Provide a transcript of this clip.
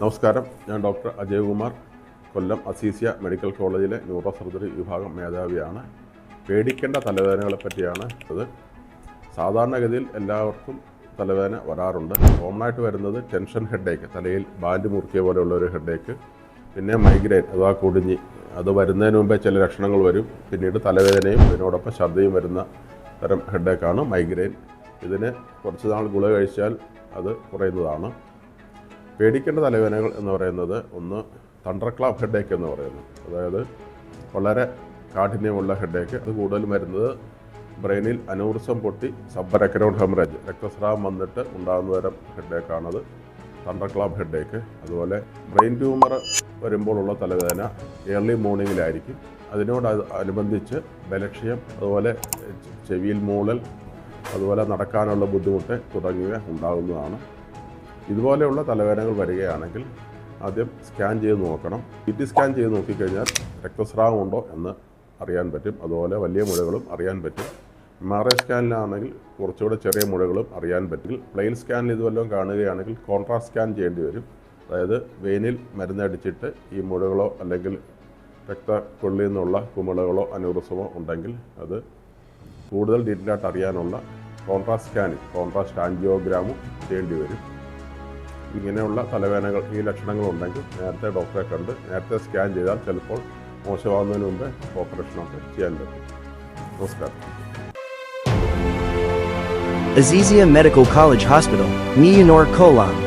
നമസ്കാരം, ഞാൻ ഡോക്ടർ അജയകുമാർ, കൊല്ലം അസീസിയ മെഡിക്കൽ കോളേജിലെ ന്യൂറോ സർജറി വിഭാഗം മേധാവിയാണ്. പേടിക്കേണ്ട തലവേദനകളെ പറ്റിയാണ് ഇത്. സാധാരണഗതിയിൽ എല്ലാവർക്കും തലവേദന വരാറുണ്ട്. കോമണായിട്ട് വരുന്നത് ടെൻഷൻ ഹെഡേക്ക്, തലയിൽ ബാൻഡ് മുറുക്കിയ പോലെയുള്ള ഒരു ഹെഡേക്ക്, പിന്നെ മൈഗ്രെയിൻ അഥവാ കുടിഞ്ഞി, അത് വരുന്നതിന് മുമ്പേ ചില ലക്ഷണങ്ങൾ വരും. പിന്നീട് തലവേദനയും ഇതിനോടൊപ്പം ഛർദിയും വരുന്ന തരം ഹെഡേക്കാണ് മൈഗ്രെയിൻ. ഇതിന് കുറച്ച് നാൾ ഗുളിക കഴിച്ചാൽ അത് കുറയുന്നതാണ്. പേടിക്കേണ്ട തലവേദനകൾ എന്ന് പറയുന്നത് ഒന്ന് തണ്ടർക്ലാപ്പ് ഹെഡേക്ക് എന്ന് പറയുന്നു. അതായത് വളരെ കാഠിന്യമുള്ള ഹെഡേക്ക്. അത് കൂടുതലും വരുന്നത് ബ്രെയിനിൽ അനൂറിസം പൊട്ടി സബ്ബറക്കനോഡ് ഹെമറേജ്, രക്തസ്രാവം വന്നിട്ട് ഉണ്ടാകുന്ന തരം ഹെഡേക്കാണത് തണ്ടർക്ലാപ്പ് ഹെഡേക്ക്. അതുപോലെ ബ്രെയിൻ ട്യൂമർ വരുമ്പോഴുള്ള തലവേദന ഏർലി മോർണിംഗിലായിരിക്കും. അതിനോട് അനുബന്ധിച്ച് ബലക്ഷയം, അതുപോലെ ചെവിയിൽ മൂളൽ, അതുപോലെ നടക്കാനുള്ള ബുദ്ധിമുട്ട് തുടങ്ങിയവ ഉണ്ടാകുന്നതാണ്. ഇതുപോലെയുള്ള തലവേദനകൾ വരികയാണെങ്കിൽ ആദ്യം സ്കാൻ ചെയ്ത് നോക്കണം. CT സ്കാൻ ചെയ്ത് നോക്കിക്കഴിഞ്ഞാൽ രക്തസ്രാവം ഉണ്ടോ എന്ന് അറിയാൻ പറ്റും. അതുപോലെ വലിയ മുഴകളും അറിയാൻ പറ്റും. MRI സ്കാനിലാണെങ്കിൽ കുറച്ചുകൂടെ ചെറിയ മുഴകളും അറിയാൻ പറ്റും. പ്ലെയിൻ സ്കാനിൽ ഇതുവല്ലതും കാണുകയാണെങ്കിൽ കോൺട്രാസ്റ്റ് സ്കാൻ ചെയ്യേണ്ടി വരും. അതായത് വെയിനിൽ മരുന്നടിച്ചിട്ട് ഈ മുഴകളോ അല്ലെങ്കിൽ രക്തക്കൊള്ളിൽ നിന്നുള്ള കുമിളകളോ അനൂറിസമോ ഉണ്ടെങ്കിൽ അത് കൂടുതൽ ഡീറ്റെയിലായിട്ട് അറിയാനുള്ള കോൺട്രാസ്റ്റ് സ്കാനിങ്, കോൺട്രാസ്റ്റ് ആൻജിയോഗ്രാമും ചെയ്യേണ്ടി വരും. ഇങ്ങനെയുള്ള തലവേദനകൾ, ഈ ലക്ഷണങ്ങളുണ്ടെങ്കിൽ നേരത്തെ ഡോക്ടറെ കണ്ട് നേരത്തെ സ്കാൻ ചെയ്താൽ ചിലപ്പോൾ മോശമാകുന്നതിന് മുമ്പേ ഓപ്പറേഷനൊക്കെ ചെയ്യാൻ പറ്റും. നമസ്കാരം. Azizia Medical College Hospital, Miyanor Kolam.